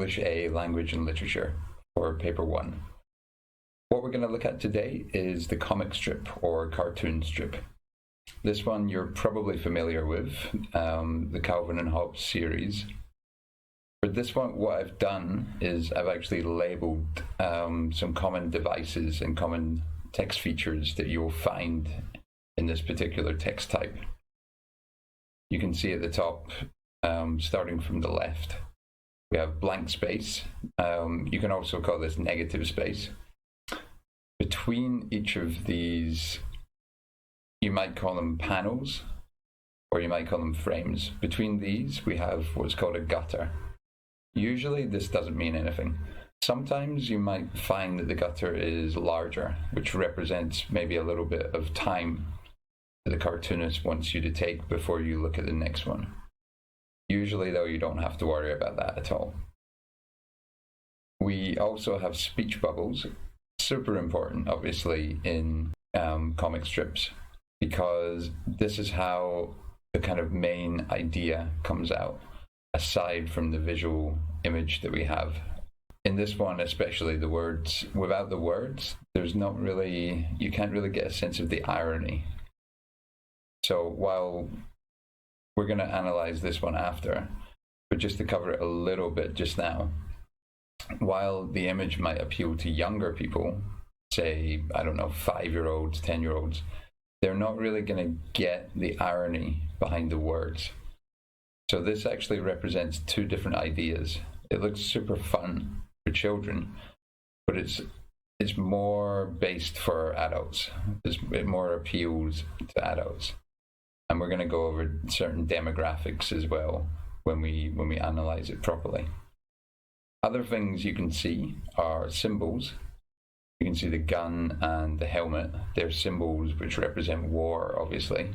English A, Language and Literature for Paper 1. What we're going to look at today is the comic strip or cartoon strip. This one you're probably familiar with, the Calvin and Hobbes series. For this one, what I've done is I've actually labeled some common devices and common text features that you'll find in this particular text type. You can see at the top, starting from the left, we have blank space. You can also call this negative space. Between each of these, you might call them panels, or you might call them frames. Between these, we have what's called a gutter. Usually this doesn't mean anything. Sometimes you might find that the gutter is larger, which represents maybe a little bit of time that the cartoonist wants you to take before you look at the next one. Usually, though, you don't have to worry about that at all. We also have speech bubbles, super important, obviously, in comic strips, because this is how the kind of main idea comes out, aside from the visual image that we have. In this one, especially the words, without the words, there's not really, you can't really get a sense of the irony. So while we're going to analyze this one after, but just to cover it a little bit just now, while the image might appeal to younger people, say, I don't know, 5-year-olds, 10-year-olds, they're not really going to get the irony behind the words. So this actually represents two different ideas. It looks super fun for children, but it's more based for adults. It more appeals to adults. And we're going to go over certain demographics as well when we analyze it properly. Other things you can see are symbols. You can see the gun and the helmet. They're symbols which represent war, obviously.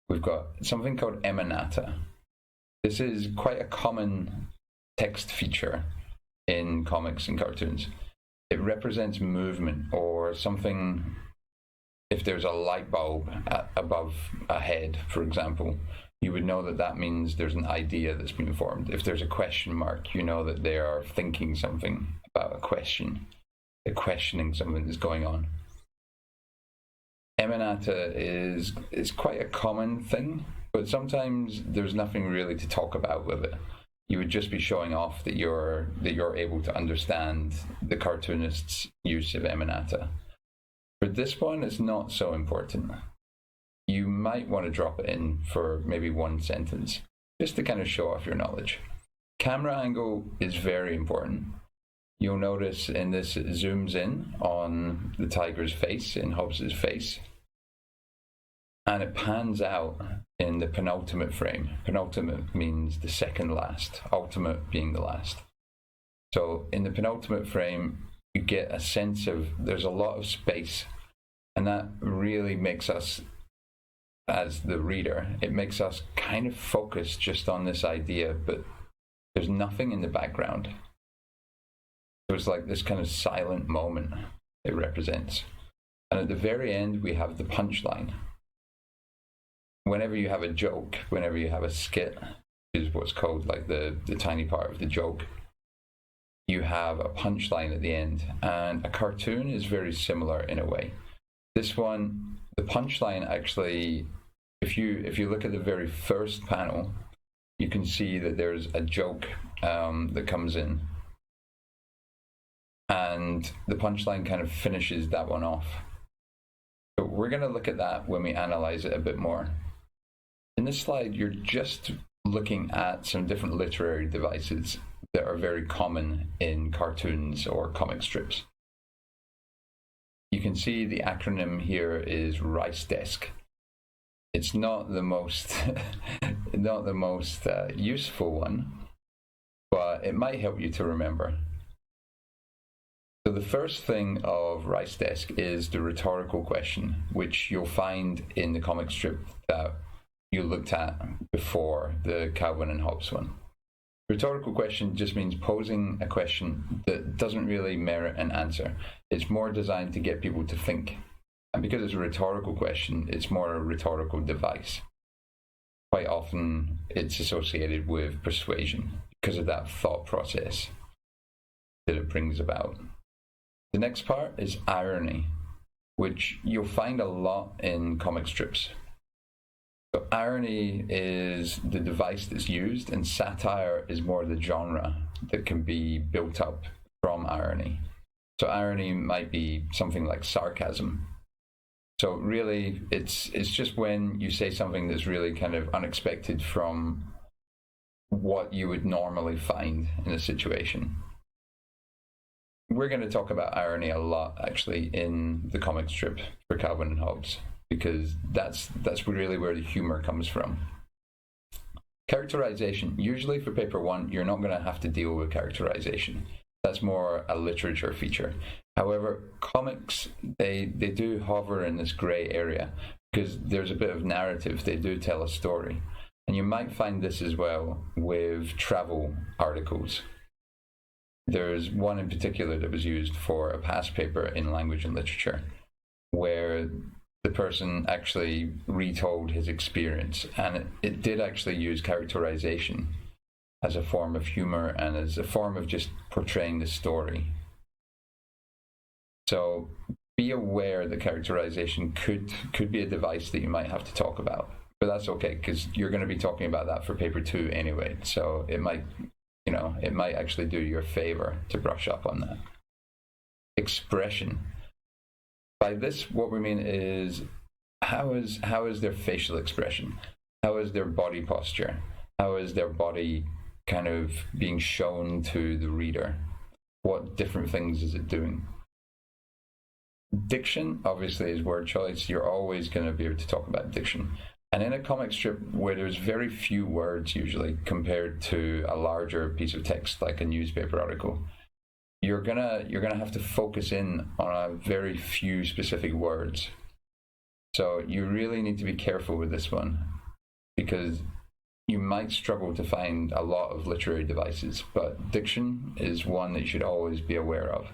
We've got something called Aminata. This is quite a common text feature in comics and cartoons. It represents movement or something. If there's a light bulb above a head, for example, you would know that that means there's an idea that's been formed. If there's a question mark, you know that they are thinking something about a question. They're questioning something that's going on. Aminata is quite a common thing, but sometimes there's nothing really to talk about with it. You would just be showing off that you're able to understand the cartoonist's use of Aminata. For this one, it's not so important. You might want to drop it in for maybe one sentence, just to kind of show off your knowledge. Camera angle is very important. You'll notice in this, it zooms in on the tiger's face, in Hobbes's face, and it pans out in the penultimate frame. Penultimate means the second last, ultimate being the last. So in the penultimate frame, you get a sense of there's a lot of space, and that really makes us, as the reader, it makes us kind of focus just on this idea, but there's nothing in the background. So it's like this kind of silent moment it represents. And at the very end, we have the punchline. Whenever you have a joke, whenever you have a skit, is what's called like the tiny part of the joke, you have a punchline at the end. And a cartoon is very similar in a way. This one, the punchline actually, if you look at the very first panel, you can see that there's a joke that comes in. And the punchline kind of finishes that one off. So we're going to look at that when we analyze it a bit more. In this slide, you're just looking at some different literary devices that are very common in cartoons or comic strips. You can see the acronym here is Rice Desk. It's not the most useful one, but it might help you to remember. So the first thing of Rice Desk is the rhetorical question, which you'll find in the comic strip that you looked at before, the Calvin and Hobbes one. Rhetorical question just means posing a question that doesn't really merit an answer. It's more designed to get people to think. And because it's a rhetorical question, it's more a rhetorical device. quite often it's associated with persuasion because of that thought process that it brings about. The next part is irony, which you'll find a lot in comic strips. So irony is the device that's used, and satire is more the genre that can be built up from irony. So irony might be something like sarcasm. So really, it's just when you say something that's really kind of unexpected from what you would normally find in a situation. We're going to talk about irony a lot, actually, in the comic strip for Calvin and Hobbes, because that's really where the humor comes from. Characterization. Usually for paper 1, you're not going to have to deal with characterization. That's more a literature feature. However, comics, they do hover in this gray area because there's a bit of narrative. They do tell a story. And you might find this as well with travel articles. There's one in particular that was used for a past paper in language and literature, where the person actually retold his experience, and it did actually use characterization as a form of humor and as a form of just portraying the story. So be aware that characterization could be a device that you might have to talk about, but that's okay because you're going to be talking about that for paper 2 anyway. So it might actually do you a favor to brush up on that. Expression. By this, what we mean is how is their facial expression? How is their body posture? How is their body kind of being shown to the reader? What different things is it doing? Diction, obviously, is word choice. You're always going to be able to talk about diction. And in a comic strip where there's very few words usually compared to a larger piece of text like a newspaper article, you're gonna have to focus in on a very few specific words. So you really need to be careful with this one because you might struggle to find a lot of literary devices, but diction is one that you should always be aware of.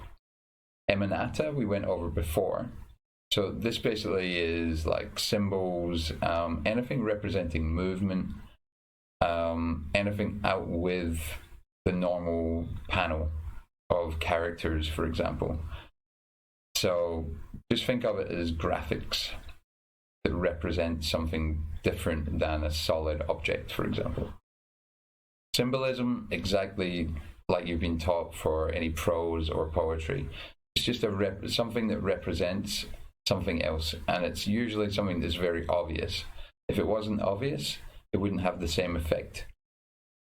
Aminata we went over before. So this basically is like symbols, anything representing movement, anything out with the normal panel of characters, for example. So just think of it as graphics that represent something different than a solid object, for example. Symbolism, exactly like you've been taught for any prose or poetry. It's just something that represents something else, and it's usually something that's very obvious. If it wasn't obvious, it wouldn't have the same effect.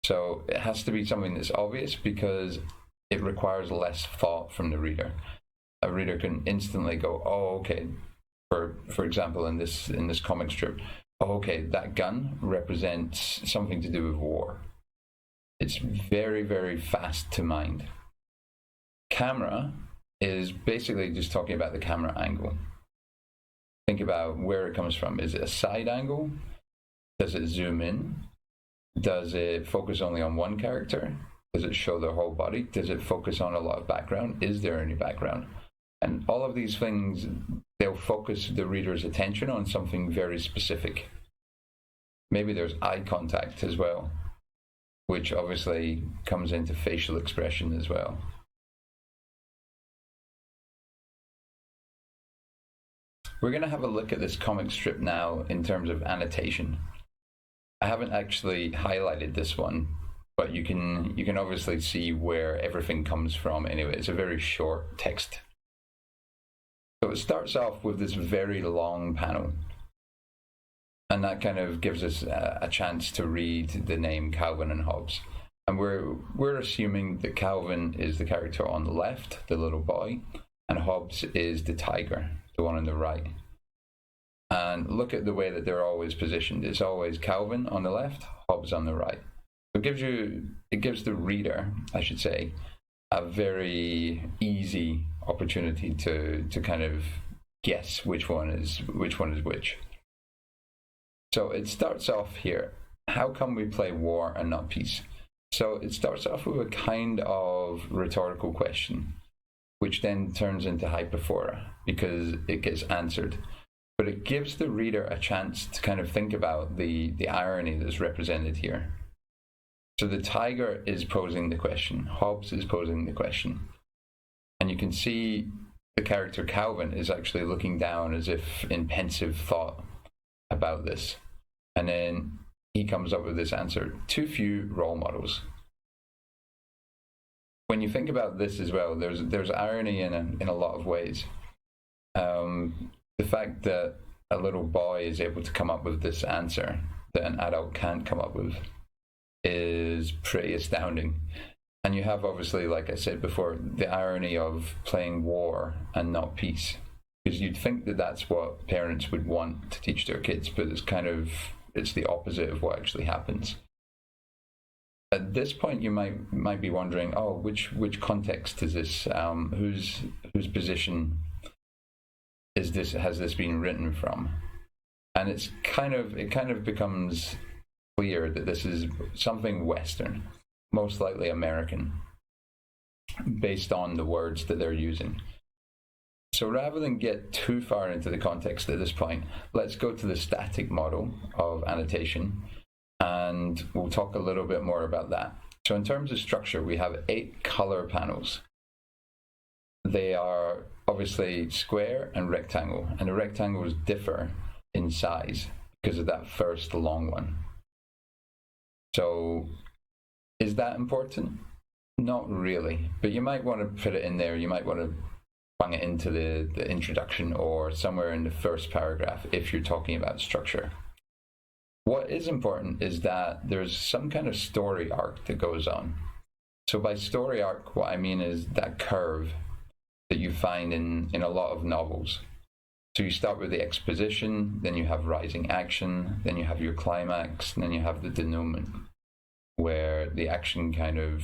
So it has to be something that's obvious because it requires less thought from the reader. A reader can instantly go, oh, okay, for example, in this comic strip, oh, okay, that gun represents something to do with war. It's very, very fast to mind. Camera is basically just talking about the camera angle. Think about where it comes from. Is it a side angle? Does it zoom in? Does it focus only on one character? Does it show their whole body? Does it focus on a lot of background? Is there any background? And all of these things, they'll focus the reader's attention on something very specific. Maybe there's eye contact as well, which obviously comes into facial expression as well. We're going to have a look at this comic strip now in terms of annotation. I haven't actually highlighted this one, but you can obviously see where everything comes from anyway. It's a very short text. So it starts off with this very long panel, and that kind of gives us a chance to read the name Calvin and Hobbes. And we're assuming that Calvin is the character on the left, the little boy, and Hobbes is the tiger, the one on the right. And look at the way that they're always positioned. It's always Calvin on the left, Hobbes on the right. It gives the reader, I should say, a very easy opportunity to kind of guess which one is which. So it starts off here. How come we play war and not peace? So it starts off with a kind of rhetorical question, which then turns into hyperphora because it gets answered. but it gives the reader a chance to kind of think about the irony that's represented here. So the tiger is posing the question, Hobbes is posing the question, and you can see the character Calvin is actually looking down as if in pensive thought about this, and then he comes up with this answer: too few role models. When you think about this as well, there's irony in a lot of ways. The fact that a little boy is able to come up with this answer that an adult can't come up with is pretty astounding. And you have, obviously, like I said before, the irony of playing war and not peace, because you'd think that that's what parents would want to teach their kids, but it's the opposite of what actually happens. At this point, you might be wondering, oh, which context is this? Whose position is this? Has this been written from? And it kind of becomes clear that this is something Western, most likely American, based on the words that they're using. So rather than get too far into the context at this point, let's go to the static model of annotation, and we'll talk a little bit more about that. So in terms of structure, we have 8 color panels. They are obviously square and rectangle, and the rectangles differ in size because of that first long one. So is that important? Not really, but you might want to put it in there. You might want to bung it into the introduction or somewhere in the first paragraph if you're talking about structure. What is important is that there's some kind of story arc that goes on. So by story arc, what I mean is that curve that you find in a lot of novels. So you start with the exposition, then you have rising action, then you have your climax, and then you have the denouement, where the action kind of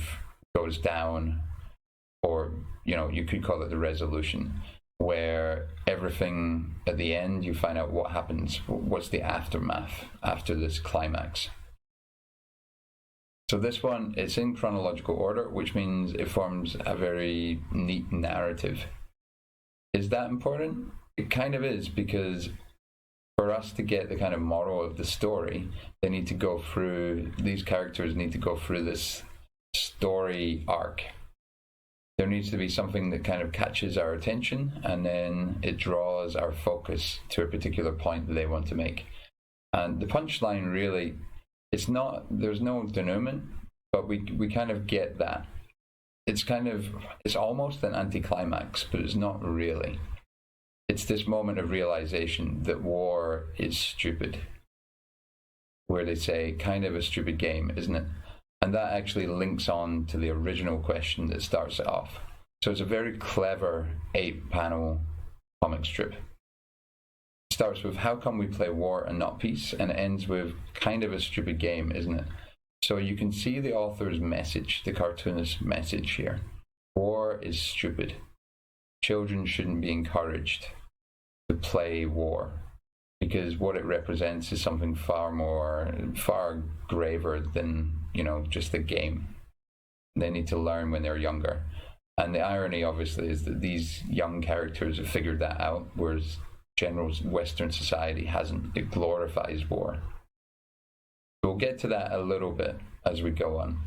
goes down, or you could call it the resolution, where everything at the end, you find out what happens, what's the aftermath after this climax. So this one, it's in chronological order, which means it forms a very neat narrative. Is that important? It kind of is, because for us to get the kind of moral of the story, these characters need to go through this story arc. There needs to be something that kind of catches our attention, and then it draws our focus to a particular point that they want to make. And the punchline really, there's no denouement, but we kind of get that. It's almost an anticlimax, but it's not really. It's this moment of realization that war is stupid, where they say, kind of a stupid game, isn't it? And that actually links on to the original question that starts it off. So it's a very clever 8-panel comic strip. It starts with, how come we play war and not peace? And it ends with, kind of a stupid game, isn't it? So you can see the author's message, the cartoonist's message here. War is stupid. Children shouldn't be encouraged to play war, because what it represents is something far graver than just a game. They need to learn when they're younger. And the irony, obviously, is that these young characters have figured that out, whereas general Western society hasn't. It glorifies war. We'll get to that a little bit as we go on.